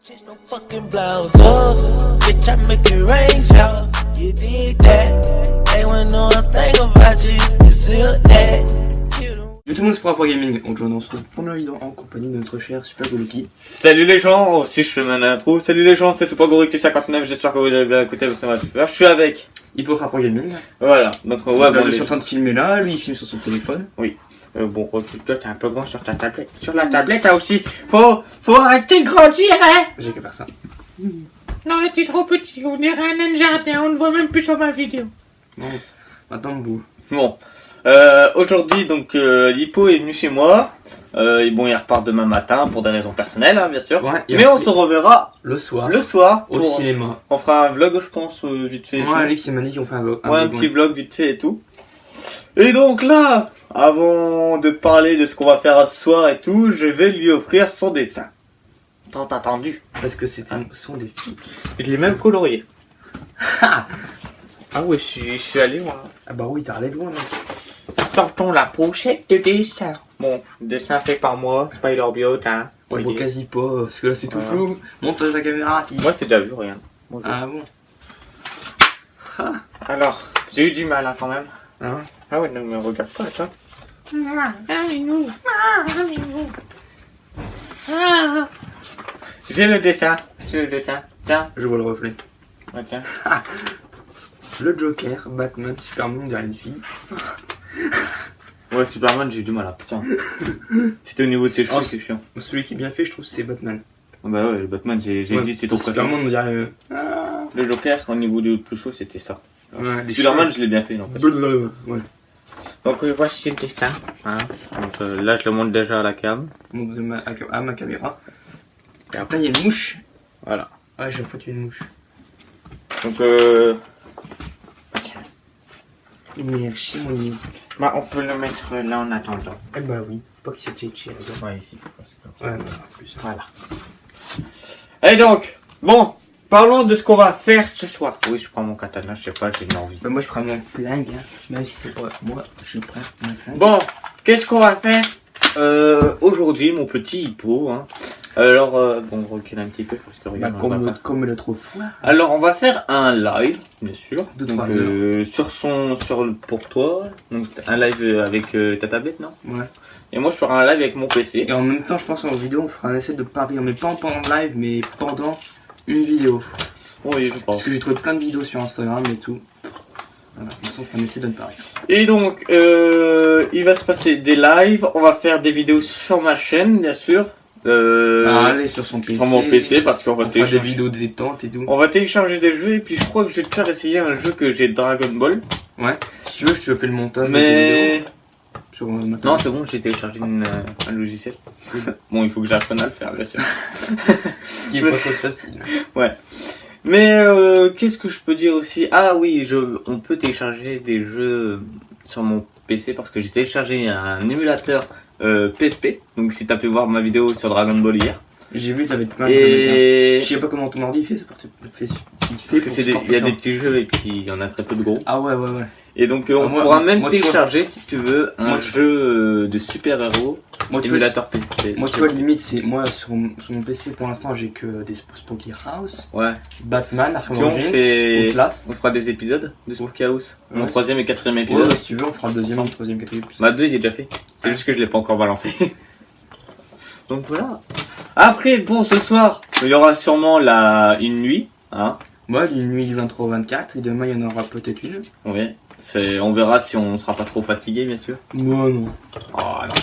Change no fucking blouse up, bitch, I make it rain shower. You did that, they wouldn't know a thing about you if you still that. Yo tout le monde, c'est pour Rapport Gaming. Aujourd'hui on se retrouve pour une vidéo en compagnie de notre cher Super Goluki. Salut les gens, aussi je fais ma intro. Salut les gens, c'est Super Goluki 59, j'espère que vous avez bien écouté, ça va super. Je suis avec. Il peut Rapport Gaming. Voilà, donc ouais, Là, bon, je suis en train de filmer là, lui il filme sur son téléphone. Oui. Bon, toi t'es un peu grand sur ta tablette. Sur la tablette là aussi, faut arrêter de grandir, hein. J'ai qu'à faire ça. Non, t'es trop petit, on dirait un nain de jardin, on ne voit même plus sur ma vidéo. Bon, maintenant on bouge. Bon, aujourd'hui donc Hippo est venu chez moi. Et bon, il repart demain matin pour des raisons personnelles, hein, bien sûr. Ouais, mais on se reverra le soir au au cinéma. On fera un vlog, je pense, vite fait. Moi, Alex et Mani ont fait un vlog. Un petit vlog vite fait et tout. Et donc là, avant de parler de ce qu'on va faire ce soir et tout, je vais lui offrir son dessin. Tant attendu. Parce que c'était son défi. Je l'ai même colorié. Ah ouais, je suis allé moi. Ah bah oui, t'as allé loin, mec. Sortons la pochette de dessin. Bon, dessin fait par moi, Spider Biot, hein. On voit quasi pas, parce que là c'est tout flou. Montre ta caméra, Ati. Moi c'est déjà vu, rien. Bonjour. Ah bon. Alors, j'ai eu du mal hein, quand même. Hein? Ah ouais, ne me regarde pas, toi. J'ai le dessin. Tiens. Je vois le reflet. Ouais, tiens. Le Joker, Batman, Superman derrière une fille. Ouais, Superman, j'ai eu du mal là, putain. C'était au niveau de ses cheveux, c'est chiant. Celui qui est bien fait, je trouve, c'est Batman. Bah ouais, le Batman, j'ai dit c'est ton préféré. Superman, on dirait. Le Joker, au niveau du plus chaud, c'était ça. Ouais, Superman, je l'ai bien fait, non. Ouais. Donc voici le dessin. Hein. Donc là, je le montre déjà à la cam. À ma caméra. Et après, il y a une mouche. Voilà. Ouais, j'ai foutu une mouche. Donc Merci, mon livre. bah, on peut le mettre là en attendant. Eh bah oui, faut pas qu'il se tchétché. Ouais, ici. Ouais, bah, en plus. Voilà. Et donc, bon, parlons de ce qu'on va faire ce soir. Oui, je prends mon katana, je sais pas, j'ai une envie. Bah, moi, je prends mon flingue, hein. Même si c'est pas moi, je prends mon flingue. Bon, qu'est-ce qu'on va faire aujourd'hui, mon petit Hippo, hein. Alors, bon, on recule un petit peu parce que Bah, regarde. comme l'autre fois. Alors, on va faire un live, bien sûr. De Donc, 3 heures. pour toi. Donc, un live avec ta tablette, non? Ouais. Et moi, je ferai un live avec mon PC. Et en même temps, je pense en vidéo, on fera un essai de parier, mais pas pendant le live, mais pendant une vidéo. Oui, je pense. Parce que j'ai trouvé plein de vidéos sur Instagram et tout. Voilà, comme ça, on fera un essai de parier. Et donc, il va se passer des lives. On va faire des vidéos sur ma chaîne, bien sûr. Allez sur son PC. Sur mon PC, parce qu'on va on fera des télécharger. vidéos de détente et tout. On va télécharger des jeux et puis je crois que je vais te faire essayer un jeu que j'ai Dragon Ball. Ouais. Si tu veux, je te fais le montage. Mais Sur non, c'est bon, j'ai téléchargé un logiciel. Bon, il faut que j'apprenne à le faire, bien sûr. Ce qui est pas trop facile. Ouais. Mais qu'est-ce que je peux dire aussi? Ah oui, on peut télécharger des jeux sur mon PC parce que j'ai téléchargé un émulateur PSP. Donc si t'as pu voir ma vidéo sur Dragon Ball hier. J'ai vu, t'avais plein de Et Je sais pas comment ton ordi il fait, c'est parti. parce que il y a des petits jeux et puis il y en a très peu de gros. Ah ouais. Et donc on moi, pourra même moi, télécharger si tu veux un jeu de super-héros Moi tu vois, émulateur PC. moi tu vois limite c'est moi sur mon PC pour l'instant j'ai que des Spooky House, Ouais. Batman, Si Arkham tu veux, Origins, Outlast. on fera des épisodes de Spooky House. Ouais. Mon 3e et 4e Ouais, épisode. si tu veux on fera le deuxième, le troisième, quatrième épisode. Ma 2 il est déjà fait. C'est juste que je l'ai pas encore balancé. Donc voilà. Après bon ce soir il y aura sûrement une nuit. Hein. Ouais, d'une nuit du 23 au 24 et demain il y en aura peut-être une. Oui. On verra si on sera pas trop fatigué bien sûr. Moi non. Oh non.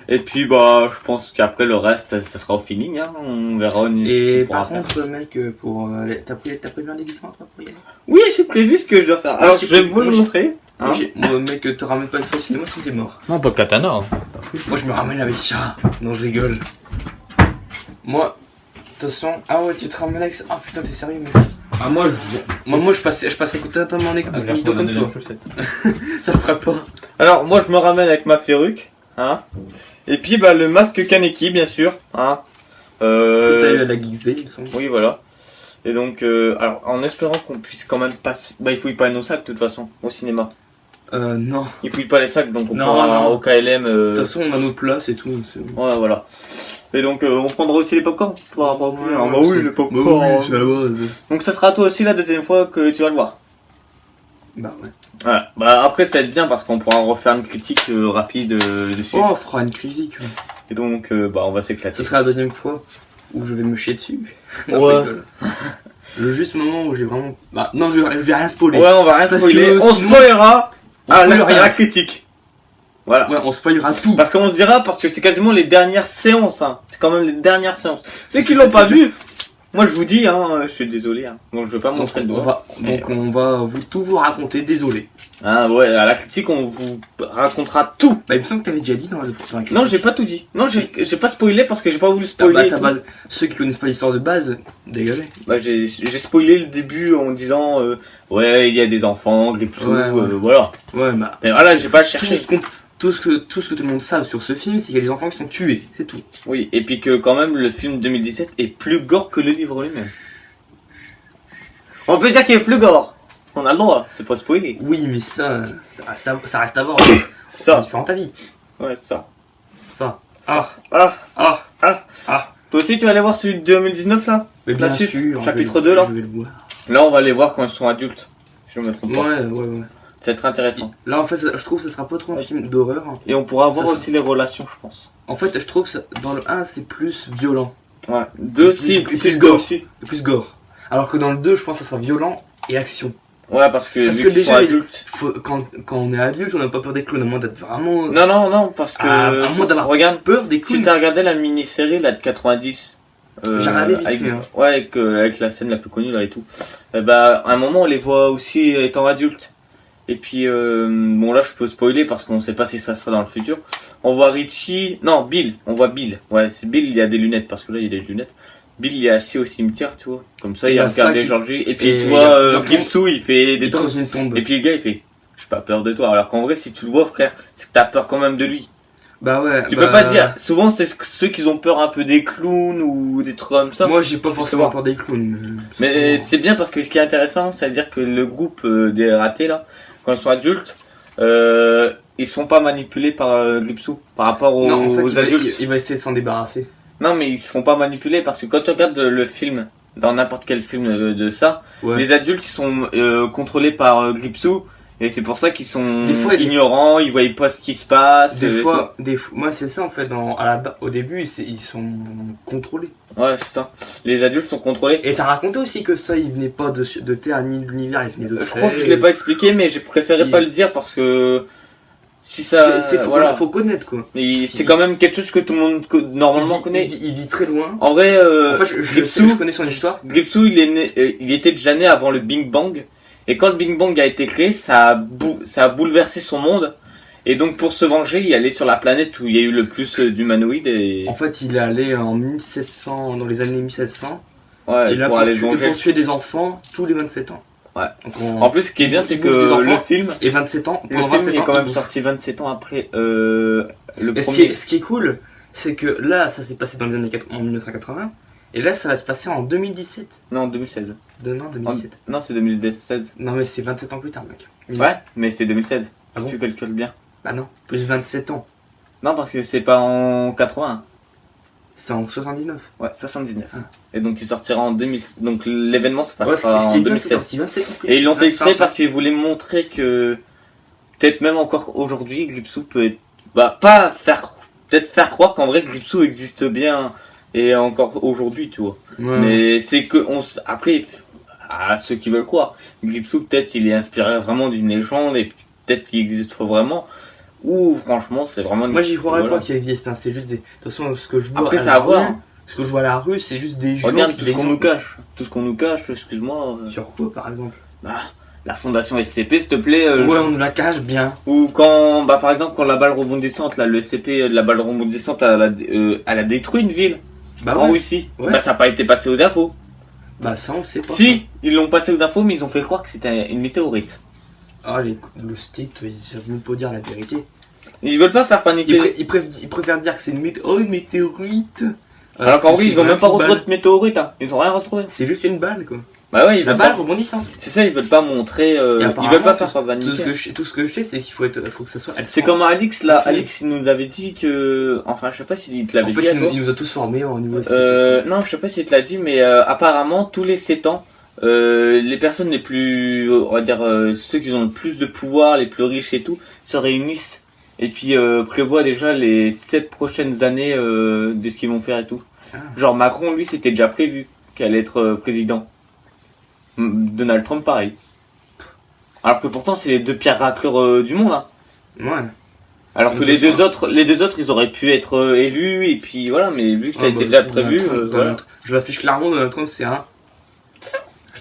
Et puis bah je pense qu'après le reste ça sera au feeling hein. On verra. Et par contre mec pour t'as prévu un déguisement toi pour y aller? Oui j'ai prévu ce que je dois faire. Alors je vais vous le montrer. Hein. Moi mec te ramène pas avec ça au cinéma si t'es mort. Non pas le katana. Hein. Moi je me ramène avec ça. Non je rigole. Moi, de toute façon, ah ouais tu te ramènes avec ça. Ah putain t'es sérieux mec. Ah moi je passerai totalement en incognito comme toi. Ça fera pas. Alors moi je me ramène avec ma perruque. Hein. Et puis bah le masque Kaneki bien sûr. Hein. Tout à la Geeks Day il me semble. Oui voilà. Et donc alors en espérant qu'on puisse quand même passer. Bah il fouille pas nos sacs de toute façon au cinéma. Non. Il fouille pas les sacs donc on Non, pourra non. au KLM. De toute façon on a nos places et tout. C'est bon. Ouais voilà. Et donc on prendra aussi les popcorn. Faudra pas oublier. Ah, bah Ouais, oui, c'est- le Bah popcorn. oui, c'est la base. Donc ça sera toi aussi la deuxième fois que tu vas le voir. Bah ouais. Voilà. Bah après ça va être bien parce qu'on pourra refaire une critique rapide dessus. Oh, on fera une critique. Ouais. Et donc bah on va s'éclater. Ce sera la deuxième fois où je vais me chier dessus. Ouais. Non, je rigole. Le juste moment où j'ai vraiment. Bah non, je vais rien spoiler. Ouais, on va rien Parce spoiler. que On sinon- spoilera On à spoil rien. la critique. Voilà. Ouais, on spoilera tout. Parce qu'on se dira, parce que c'est quasiment les dernières séances, hein. C'est quand même les dernières séances. Ceux qui l'ont pas vu, moi je vous dis, hein, je suis désolé, hein. Donc je veux pas Donc, montrer de on doigt. va, donc on va tout vous raconter, désolé. Ah ouais, à la critique on vous racontera tout. Bah il me semble que t'avais déjà dit dans la critique. Non, j'ai pas tout dit. Non, j'ai pas spoilé parce que j'ai pas voulu Bah, spoiler. ta tout. base, ceux qui connaissent pas l'histoire de base, dégagez. Bah j'ai spoilé le début en disant, ouais, il y a des enfants, Gripsou, Ouais, ouais. voilà. Ouais, bah. Mais voilà, j'ai pas Tout cherché. ce, tout ce que tout le monde sait sur ce film, c'est qu'il y a des enfants qui sont tués, c'est tout. Oui, et puis que quand même le film 2017 est plus gore que le livre lui-même. On peut dire qu'il est plus gore. On a le droit, c'est pas spoilé. Oui, mais ça reste à voir. C'est Ça, différent ta vie. ouais, ça. Ça. Ah, Ah, ah, ah. ah. Toi aussi tu vas aller voir celui de 2019 là? Mais La bien suite, sûr, chapitre 2 là. Je vais le voir. Là on va les voir quand ils sont adultes. Si je me trompe pas. Ouais. Ça va être intéressant. Là, en fait, je trouve que ce sera pas trop un film d'horreur. Et on pourra voir Ça, aussi les relations, je pense. En fait, je trouve que dans le 1, c'est plus violent. Ouais. 2 Plus- si, plus plus gore. gore aussi. Plus gore. Alors que dans le 2, je pense que ça sera violent et action. Ouais, parce que Parce vu que qu'ils sont déjà, adultes. Quand on est adulte, on n'a pas peur des clowns, à moins d'être vraiment Non, parce que. à moins d'avoir regarde, peur des si clowns. t'as regardé la mini-série là de 90. J'ai regardé vite avec, fait, hein. Ouais, avec la scène la plus connue là et tout. Bah, à un moment, on les voit aussi étant adultes. Et puis, bon là, je peux spoiler parce qu'on sait pas si ça sera dans le futur. On voit Richie, non, Bill. On voit Bill. Ouais, c'est Bill, il a des lunettes parce que là, il a des lunettes. Bill, il est assis au cimetière, tu vois. Comme ça, Il il y a regarde ça les qui- Georgie. Et puis, et tu il y vois, a- Gripsou, il fait des Il est dans trucs. une tombe. Et puis, le gars, il fait, j'ai pas peur de toi. Alors qu'en vrai, si tu le vois, frère, c'est que t'as peur quand même de lui. Bah ouais. Tu bah, peux pas dire. Souvent, c'est ceux qui ont peur un peu des clowns ou des trucs comme ça. Moi, j'ai pas Je forcément sais pas. peur des clowns. Mais c'est bien parce que ce qui est intéressant, c'est-à-dire que le groupe des ratés là, quand ils sont adultes, ils sont pas manipulés par Gripsou par rapport aux, Non, en fait, aux adultes. il va essayer de s'en débarrasser. Non, mais ils se font pas manipuler parce que quand tu regardes le film, dans n'importe quel film de ça, Ouais. les adultes ils sont contrôlés par Gripsou et c'est pour ça qu'ils sont Des fois, ignorants, ils voient pas ce qui se passe. Des et fois, moi c'est ça en fait. Au début, ils sont contrôlés. tout. Ouais, c'est ça. Les adultes sont contrôlés. Et t'as raconté aussi que ça, il venait pas de Terre ni de l'univers, il venait de. Je crois que je l'ai pas expliqué, mais j'ai préféré pas le dire parce que si ça, voilà. Faut connaître quoi. Et Si- c'est quand même quelque chose que tout le monde normalement connaît. Il vit très loin. En vrai, En fait, je connais son histoire. Gripsou, il est né, il était déjà né avant le Big Bang. Et quand le Big Bang a été créé, ça a bouleversé son monde. Et donc pour se venger, il allait sur la planète où il y a eu le plus d'humanoïdes et En fait, il est allé en 1700, dans les années 1700. ouais, Et là, pour aller se pour venger. tuer des enfants tous les 27 ans. Ouais. Donc, En plus, ce qui est bien, c'est il bouffe des que enfants. le film, Et 27 ans, le pendant film 27 il est ans, quand il même bouffe. sorti 27 ans après le Et premier. ce qui est cool, c'est que là, ça s'est passé dans les années en 1980. Et là, ça va se passer en 2017. Non, 2016. Non, 2017. Non, c'est 2016. Non, mais c'est 27 ans plus tard, mec. Ouais, mais c'est 2016. Ah si bon tu calcules bien. Bah non, plus 27 ans. Non, parce que c'est pas en 80. C'est en 79. Ouais, 79. Ah. Et donc il sortira en 2000. Donc l'événement se Ouais, passera ce en qui est bien, c'est 2016. sorti 27 ans plus Et ils l'ont tard. fait exprès parce qu'ils voulaient montrer que peut-être même encore aujourd'hui, Gripsou peut être. Bah, pas faire. Peut-être faire croire qu'en vrai Gripsou existe bien et encore aujourd'hui, tu vois. Ouais. Mais c'est que après, à ceux qui veulent croire, Gripsou peut-être il est inspiré vraiment d'une légende et peut-être qu'il existe vraiment. Ou franchement, c'est vraiment. Moi, j'y croirais voilà. pas qu'il existe. Hein. C'est juste des. De toute façon, ce que je vois. Après, à ça la à voir, rue, hein. Ce que je vois à la rue, c'est juste des gens. Regarde qui tout ce qu'on des- nous cache. Tout ce qu'on nous cache, excuse-moi. Sur quoi, par exemple? La fondation SCP, s'il te plaît. Ouais, on nous la cache bien. Ou quand, bah par exemple, quand la balle rebondissante, là, le SCP, la balle rebondissante, elle a détruit une ville Bah en ouais. Russie. Ouais. Bah ça n'a pas été passé aux infos. Bah ça, on sait pas. Si, ils l'ont passé aux infos, mais ils ont fait croire que c'était une météorite. Ah, le stick, ils savent même pas dire la vérité. Ils veulent pas faire paniquer. Ils préfèrent dire que c'est une météorite. Alors qu'en vrai, c'est ils ont même pas une retrouvé balle. de météorite, hein. Ils ont rien retrouvé. C'est juste une balle, quoi. Bah ouais, ils La veulent balle pas. rebondissante. C'est ça, ils veulent pas montrer. Et Ils veulent apparemment, pas faire ça va Tout ce niquer. que je sais, c'est qu'il faut que ça soit. C'est comme Alix là. Enflé. Alix, il nous avait dit que. Enfin, je sais pas s'il te l'avait En fait, dit à toi. il nous a tous formés au niveau. Non, je sais pas si tu l'as dit, mais apparemment, tous les 7 ans, les personnes les plus, on va dire, ceux qui ont le plus de pouvoir, les plus riches et tout, se réunissent et puis prévoient déjà les 7 prochaines années de ce qu'ils vont faire et tout. Ah. Genre Macron, lui, c'était déjà prévu qu'il allait être président. Donald Trump, pareil. Alors que pourtant, c'est les deux pires racleurs du monde, hein. Ouais. Alors que Donc, les ça. deux autres, ils auraient pu être élus et puis voilà, mais vu que ça a Ah, été bah, déjà c'est prévu, Donald Trump, voilà. Je l'affiche clairement, Donald Trump, c'est un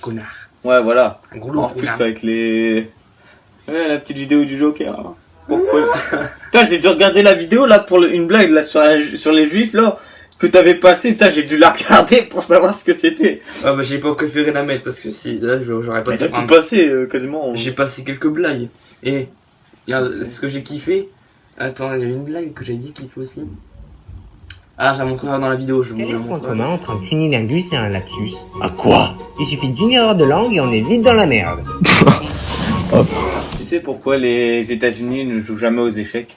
connard. Ouais, voilà. Un gros En loup plus connard. avec les... Ouais, la petite vidéo du Joker. Hein. Pourquoi Putain, j'ai dû regarder la vidéo là pour une blague là sur les juifs là que t'avais passé. Putain, j'ai dû la regarder pour savoir ce que c'était. Ah bah j'ai pas préféré la mettre parce que si là j'aurais Mais passé. t'as tout passé quasiment. J'ai passé quelques blagues. Et regarde, ce que j'ai kiffé. Attends, il y avait une blague que j'avais bien kiffé aussi. Ah, je la montrerai dans la vidéo. Je vous Quel est la le point montrerai. commun entre un cunilingus et un lapsus? À quoi? Il suffit d'une erreur de langue et on est vite dans la merde. Tu sais pourquoi les États-Unis ne jouent jamais aux échecs?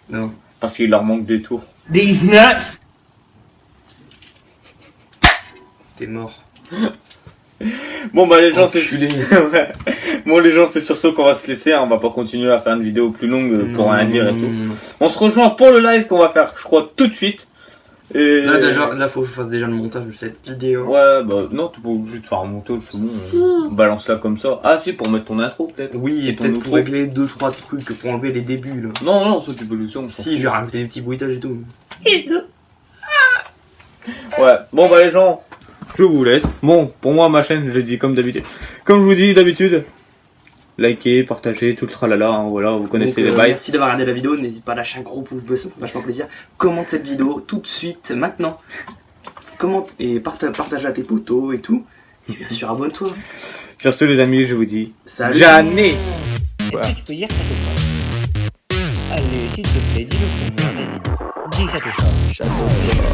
Non. Parce qu'il leur manque 2 tours. T'es mort. Bon bah les gens c'est Enculé. Ouais. Bon les gens c'est sur ce qu'on va se laisser, hein. On va pas continuer à faire une vidéo plus longue pour rien dire et tout. Non. On se rejoint pour le live qu'on va faire je crois tout de suite. Et... Là faut que je fasse déjà le montage de cette vidéo. Ouais bah non t'es pas obligé de faire un montage, c'est bon. Balance là comme ça. Ah si pour mettre ton intro peut-être. Oui, et ton peut-être outro. pour régler 2-3 trucs pour enlever les débuts là. Non ça tu peux le dire. on s'en Si, je vais rajouter des petits bruitages et tout. fout. Ouais bon bah les gens je vous laisse. Bon pour moi ma chaîne je dis comme d'habitude. Comme je vous dis d'habitude. Likez, partagez, tout le tralala, hein, voilà, vous connaissez Donc, les bails. merci d'avoir regardé la vidéo, n'hésite pas à lâcher un gros pouce bleu, ça me fait vachement plaisir. Commente cette vidéo tout de suite, maintenant. Commente et partage à tes potos et tout. Et bien sûr, abonne-toi. Sur ce les amis, je vous dis Salut. Jané. Est-ce que tu peux dire Château Allez, s'il te plaît, dis-le pour moi, vas-y. Dis Château.